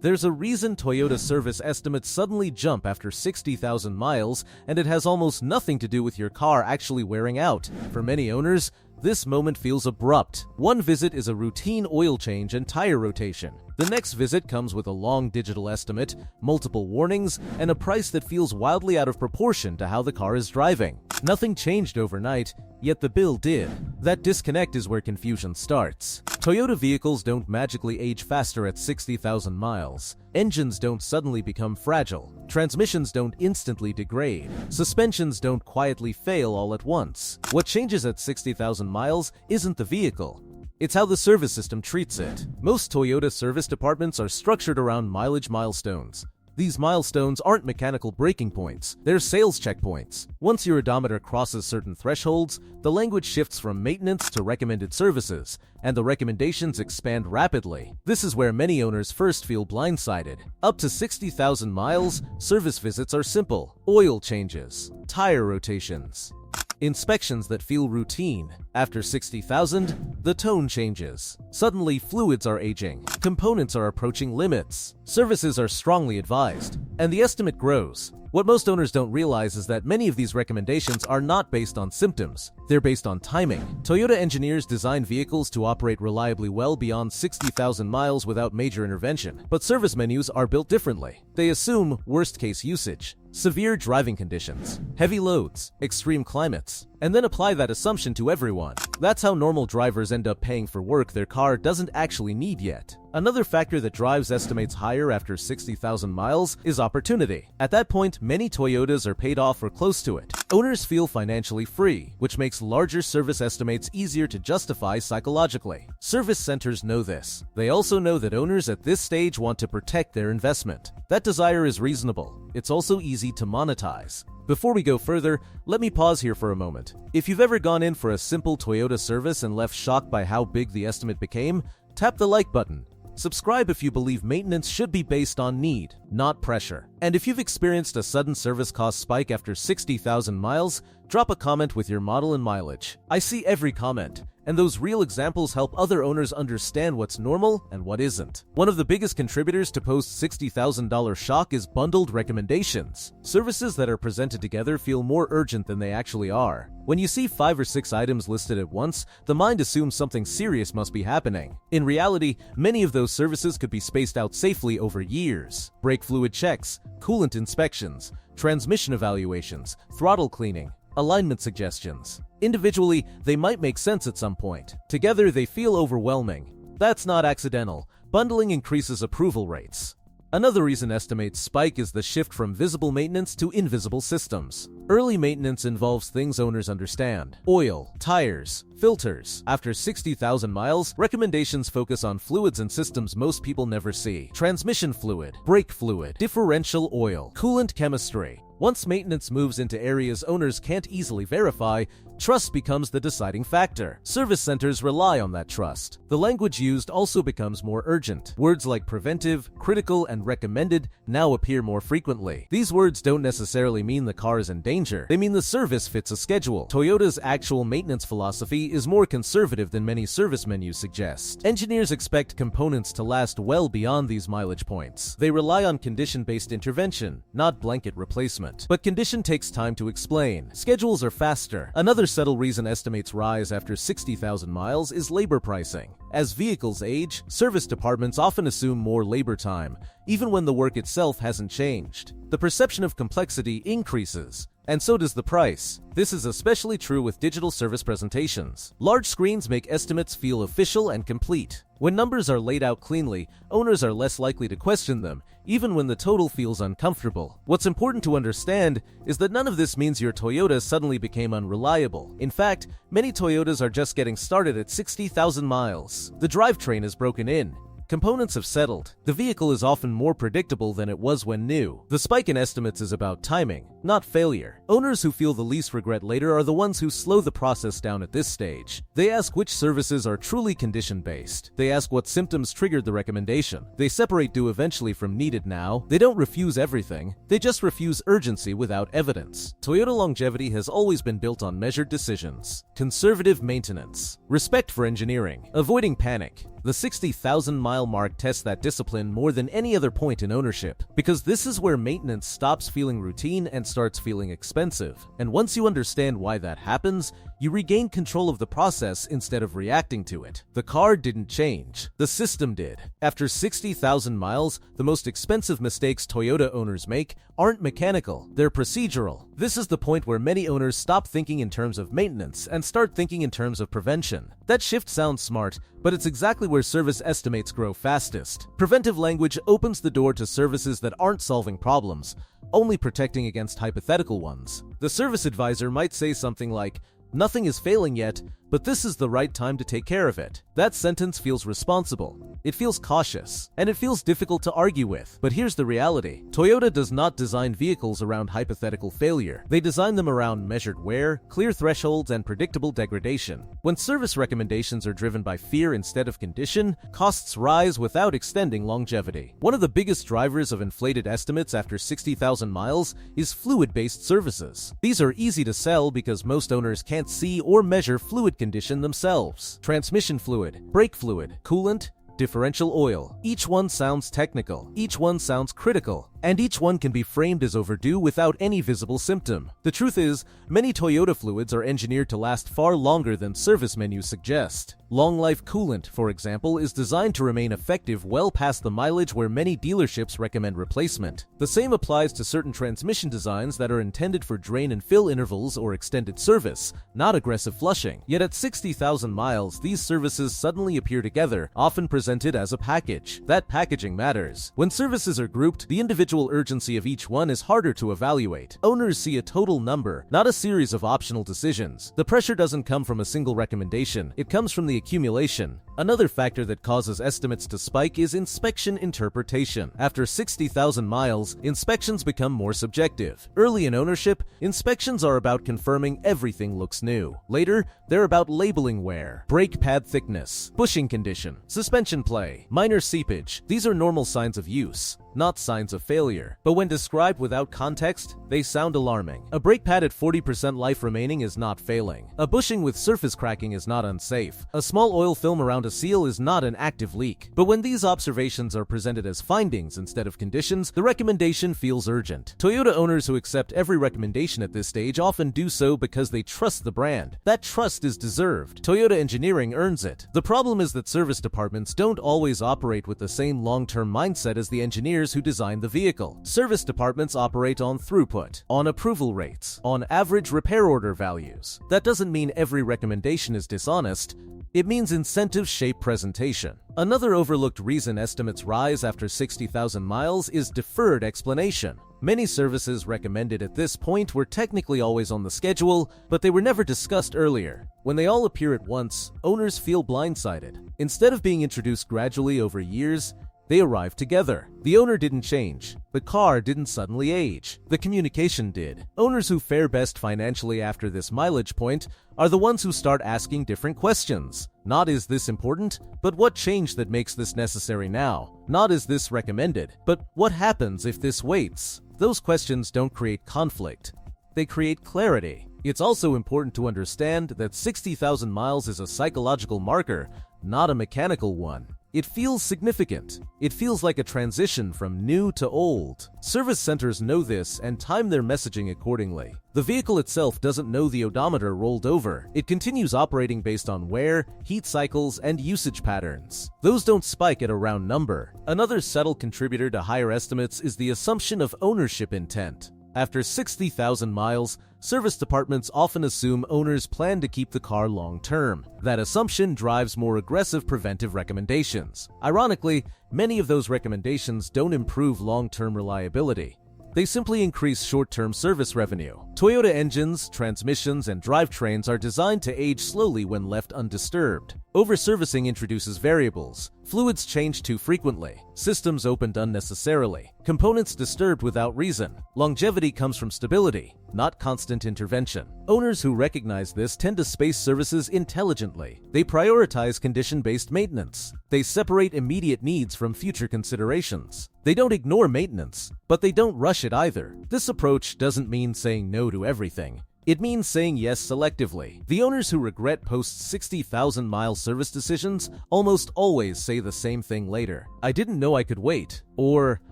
There's a reason Toyota service estimates suddenly jump after 60,000 miles, and it has almost nothing to do with your car actually wearing out. For many owners, this moment feels abrupt. One visit is a routine oil change and tire rotation. The next visit comes with a long digital estimate, multiple warnings, and a price that feels wildly out of proportion to how the car is driving. Nothing changed overnight, yet the bill did. That disconnect is where confusion starts. Toyota vehicles don't magically age faster at 60,000 miles. Engines don't suddenly become fragile. Transmissions don't instantly degrade. Suspensions don't quietly fail all at once. What changes at 60,000 miles isn't the vehicle. It's how the service system treats it. Most Toyota service departments are structured around mileage milestones. These milestones aren't mechanical breaking points, they're sales checkpoints. Once your odometer crosses certain thresholds, the language shifts from maintenance to recommended services, and the recommendations expand rapidly. This is where many owners first feel blindsided. Up to 60,000 miles, service visits are simple: oil changes, tire rotations, inspections that feel routine. After 60,000, the tone changes. Suddenly, fluids are aging, components are approaching limits, services are strongly advised, and the estimate grows. What most owners don't realize is that many of these recommendations are not based on symptoms, they're based on timing. Toyota engineers design vehicles to operate reliably well beyond 60,000 miles without major intervention, but service menus are built differently. They assume worst-case usage, severe driving conditions, heavy loads, extreme climates, and then apply that assumption to everyone. That's how normal drivers end up paying for work their car doesn't actually need yet. Another factor that drives estimates higher after 60,000 miles is opportunity. At that point, many Toyotas are paid off or close to it. Owners feel financially free, which makes larger service estimates easier to justify psychologically. Service centers know this. They also know that owners at this stage want to protect their investment. That desire is reasonable. It's also easy to monetize. Before we go further, let me pause here for a moment. If you've ever gone in for a simple Toyota service and left shocked by how big the estimate became, tap the like button. Subscribe if you believe maintenance should be based on need, not pressure. And if you've experienced a sudden service cost spike after 60,000 miles, drop a comment with your model and mileage. I see every comment, and those real examples help other owners understand what's normal and what isn't. One of the biggest contributors to post-$60,000 shock is bundled recommendations. Services that are presented together feel more urgent than they actually are. When you see 5 or 6 items listed at once, the mind assumes something serious must be happening. In reality, many of those services could be spaced out safely over years. Brake fluid checks, coolant inspections, transmission evaluations, throttle cleaning, alignment suggestions. Individually, they might make sense at some point. Together, they feel overwhelming. That's not accidental. Bundling increases approval rates. Another reason estimates spike is the shift from visible maintenance to invisible systems. Early maintenance involves things owners understand: oil, tires, filters. After 60,000 miles, recommendations focus on fluids and systems most people never see: transmission fluid, brake fluid, differential oil, coolant chemistry. Once maintenance moves into areas owners can't easily verify, trust becomes the deciding factor. Service centers rely on that trust. The language used also becomes more urgent. Words like preventive, critical, and recommended now appear more frequently. These words don't necessarily mean the car is in danger. They mean the service fits a schedule. Toyota's actual maintenance philosophy is more conservative than many service menus suggest. Engineers expect components to last well beyond these mileage points. They rely on condition-based intervention, not blanket replacement. But condition takes time to explain. Schedules are faster. Another subtle reason estimates rise after 60,000 miles is labor pricing. As vehicles age, service departments often assume more labor time, even when the work itself hasn't changed. The perception of complexity increases, and so does the price. This is especially true with digital service presentations. Large screens make estimates feel official and complete. When numbers are laid out cleanly, owners are less likely to question them, even when the total feels uncomfortable. What's important to understand is that none of this means your Toyota suddenly became unreliable. In fact, many Toyotas are just getting started at 60,000 miles. The drivetrain is broken in. Components have settled. The vehicle is often more predictable than it was when new. The spike in estimates is about timing, not failure. Owners who feel the least regret later are the ones who slow the process down at this stage. They ask which services are truly condition-based. They ask what symptoms triggered the recommendation. They separate do eventually from needed now. They don't refuse everything. They just refuse urgency without evidence. Toyota longevity has always been built on measured decisions, conservative maintenance, respect for engineering, avoiding panic, The 60,000-mile mark tests that discipline more than any other point in ownership, because this is where maintenance stops feeling routine and starts feeling expensive. And once you understand why that happens, you regain control of the process instead of reacting to it. The car didn't change. The system did. After 60,000 miles, the most expensive mistakes Toyota owners make aren't mechanical, they're procedural. This is the point where many owners stop thinking in terms of maintenance and start thinking in terms of prevention. That shift sounds smart, but it's exactly where service estimates grow fastest. Preventive language opens the door to services that aren't solving problems, only protecting against hypothetical ones. The service advisor might say something like, "Nothing is failing yet, but this is the right time to take care of it." That sentence feels responsible. It feels cautious, and it feels difficult to argue with. But here's the reality. Toyota does not design vehicles around hypothetical failure. They design them around measured wear, clear thresholds, and predictable degradation. When service recommendations are driven by fear instead of condition, costs rise without extending longevity. One of the biggest drivers of inflated estimates after 60,000 miles is fluid-based services. These are easy to sell because most owners can't see or measure fluid condition themselves. Transmission fluid, brake fluid, coolant, differential oil. Each one sounds technical, each one sounds critical, and each one can be framed as overdue without any visible symptom. The truth is, many Toyota fluids are engineered to last far longer than service menus suggest. Long-life coolant, for example, is designed to remain effective well past the mileage where many dealerships recommend replacement. The same applies to certain transmission designs that are intended for drain and fill intervals or extended service, not aggressive flushing. Yet at 60,000 miles, these services suddenly appear together, often presented as a package. That packaging matters. When services are grouped, the individual urgency of each one is harder to evaluate. Owners see a total number, not a series of optional decisions. The pressure doesn't come from a single recommendation. It comes from the accumulation. Another factor that causes estimates to spike is inspection interpretation. After 60,000 miles, inspections become more subjective. Early in ownership, inspections are about confirming everything looks new. Later, they're about labeling wear, brake pad thickness, bushing condition, suspension play, minor seepage. These are normal signs of use, not signs of failure. But when described without context, they sound alarming. A brake pad at 40% life remaining is not failing. A bushing with surface cracking is not unsafe. A small oil film around a seal is not an active leak. But when these observations are presented as findings instead of conditions, the recommendation feels urgent. Toyota owners who accept every recommendation at this stage often do so because they trust the brand. That trust is deserved. Toyota engineering earns it. The problem is that service departments don't always operate with the same long-term mindset as the engineers who designed the vehicle. Service departments operate on throughput, on approval rates, on average repair order values. That doesn't mean every recommendation is dishonest. It means incentives shape presentation. Another overlooked reason estimates rise after 60,000 miles is deferred explanation. Many services recommended at this point were technically always on the schedule, but they were never discussed earlier. When they all appear at once, owners feel blindsided. Instead of being introduced gradually over years, they arrived together. The owner didn't change. The car didn't suddenly age. The communication did. Owners who fare best financially after this mileage point are the ones who start asking different questions. Not is this important, but what changed that makes this necessary now? Not is this recommended, but what happens if this waits? Those questions don't create conflict. They create clarity. It's also important to understand that 60,000 miles is a psychological marker, not a mechanical one. It feels significant. It feels like a transition from new to old. Service centers know this and time their messaging accordingly. The vehicle itself doesn't know the odometer rolled over. It continues operating based on wear, heat cycles, and usage patterns. Those don't spike at a round number. Another subtle contributor to higher estimates is the assumption of ownership intent. After 60,000 miles, service departments often assume owners plan to keep the car long-term. That assumption drives more aggressive preventive recommendations. Ironically, many of those recommendations don't improve long-term reliability. They simply increase short-term service revenue. Toyota engines, transmissions, and drivetrains are designed to age slowly when left undisturbed. Over-servicing introduces variables. Fluids change too frequently. Systems opened unnecessarily. Components disturbed without reason. Longevity comes from stability, not constant intervention. Owners who recognize this tend to space services intelligently. They prioritize condition-based maintenance. They separate immediate needs from future considerations. They don't ignore maintenance, but they don't rush it either. This approach doesn't mean saying no to everything. It means saying yes selectively. The owners who regret post-60,000-mile service decisions almost always say the same thing later. I didn't know I could wait, or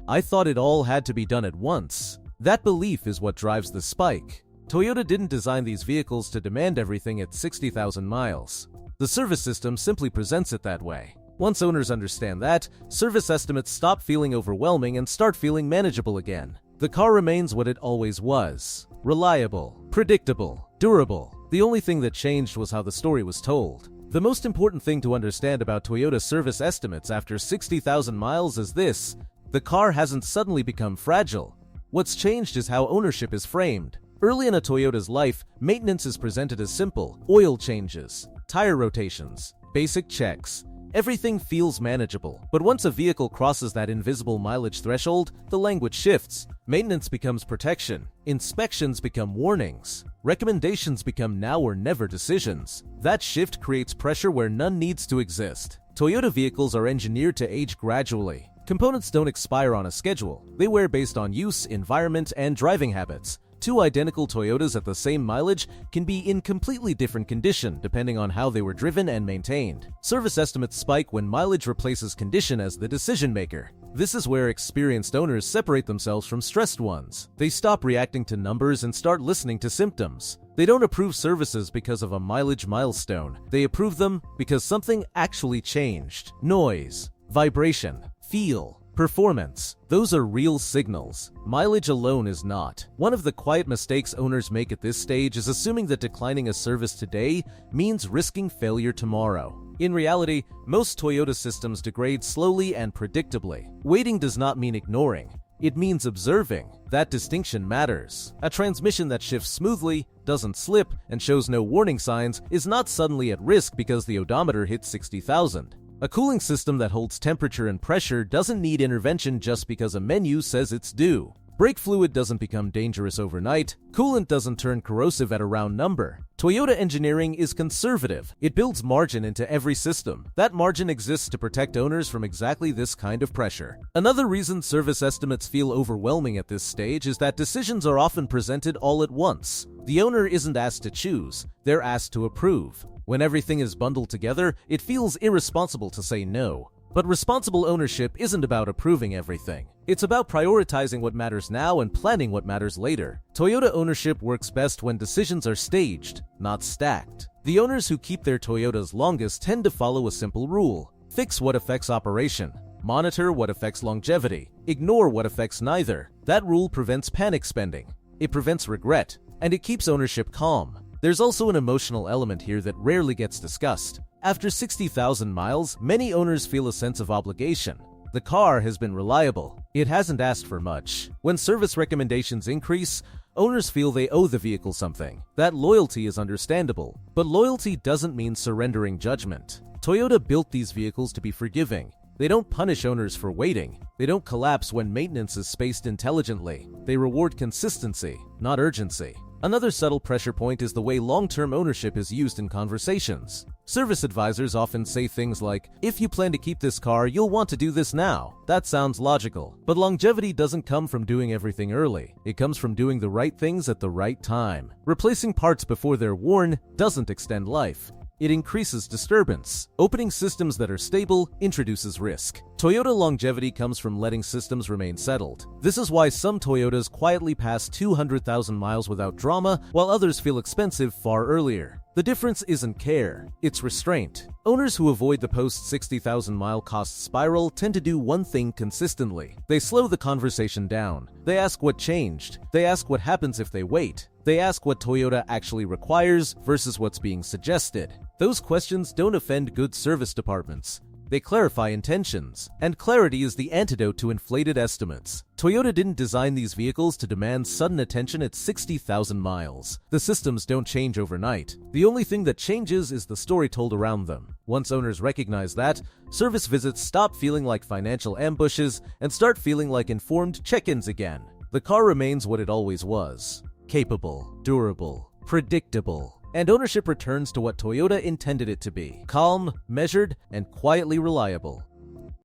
I thought it all had to be done at once. That belief is what drives the spike. Toyota didn't design these vehicles to demand everything at 60,000 miles. The service system simply presents it that way. Once owners understand that, service estimates stop feeling overwhelming and start feeling manageable again. The car remains what it always was: reliable, predictable, durable. The only thing that changed was how the story was told. The most important thing to understand about Toyota service estimates after 60,000 miles is this: the car hasn't suddenly become fragile. What's changed is how ownership is framed. Early in a Toyota's life, maintenance is presented as simple: oil changes, tire rotations, basic checks. Everything feels manageable. But once a vehicle crosses that invisible mileage threshold, the language shifts. Maintenance becomes protection. Inspections become warnings. Recommendations become now or never decisions. That shift creates pressure where none needs to exist. Toyota vehicles are engineered to age gradually. Components don't expire on a schedule. They wear based on use, environment, and driving habits. Two identical Toyotas at the same mileage can be in completely different condition depending on how they were driven and maintained. Service estimates spike when mileage replaces condition as the decision maker. This is where experienced owners separate themselves from stressed ones. They stop reacting to numbers and start listening to symptoms. They don't approve services because of a mileage milestone. They approve them because something actually changed. Noise, vibration, feel, performance. Those are real signals. Mileage alone is not. One of the quiet mistakes owners make at this stage is assuming that declining a service today means risking failure tomorrow. In reality, most Toyota systems degrade slowly and predictably. Waiting does not mean ignoring. It means observing. That distinction matters. A transmission that shifts smoothly, doesn't slip, and shows no warning signs is not suddenly at risk because the odometer hits 60,000. A cooling system that holds temperature and pressure doesn't need intervention just because a menu says it's due. Brake fluid doesn't become dangerous overnight. Coolant doesn't turn corrosive at a round number. Toyota engineering is conservative. It builds margin into every system. That margin exists to protect owners from exactly this kind of pressure. Another reason service estimates feel overwhelming at this stage is that decisions are often presented all at once. The owner isn't asked to choose, they're asked to approve. When everything is bundled together, it feels irresponsible to say no. But responsible ownership isn't about approving everything. It's about prioritizing what matters now and planning what matters later. Toyota ownership works best when decisions are staged, not stacked. The owners who keep their Toyotas longest tend to follow a simple rule: fix what affects operation, monitor what affects longevity, ignore what affects neither. That rule prevents panic spending. It prevents regret, and it keeps ownership calm. There's also an emotional element here that rarely gets discussed. After 60,000 miles, many owners feel a sense of obligation. The car has been reliable. It hasn't asked for much. When service recommendations increase, owners feel they owe the vehicle something. That loyalty is understandable, but loyalty doesn't mean surrendering judgment. Toyota built these vehicles to be forgiving. They don't punish owners for waiting. They don't collapse when maintenance is spaced intelligently. They reward consistency, not urgency. Another subtle pressure point is the way long-term ownership is used in conversations. Service advisors often say things like, "If you plan to keep this car, you'll want to do this now." That sounds logical. But longevity doesn't come from doing everything early. It comes from doing the right things at the right time. Replacing parts before they're worn doesn't extend life. It increases disturbance. Opening systems that are stable introduces risk. Toyota longevity comes from letting systems remain settled. This is why some Toyotas quietly pass 200,000 miles without drama, while others feel expensive far earlier. The difference isn't care, it's restraint. Owners who avoid the post-60,000 mile cost spiral tend to do one thing consistently. They slow the conversation down. They ask what changed. They ask what happens if they wait. They ask what Toyota actually requires versus what's being suggested. Those questions don't offend good service departments. They clarify intentions, and clarity is the antidote to inflated estimates. Toyota didn't design these vehicles to demand sudden attention at 60,000 miles. The systems don't change overnight. The only thing that changes is the story told around them. Once owners recognize that, service visits stop feeling like financial ambushes and start feeling like informed check-ins again. The car remains what it always was: capable, durable, predictable. And ownership returns to what Toyota intended it to be: calm, measured, and quietly reliable.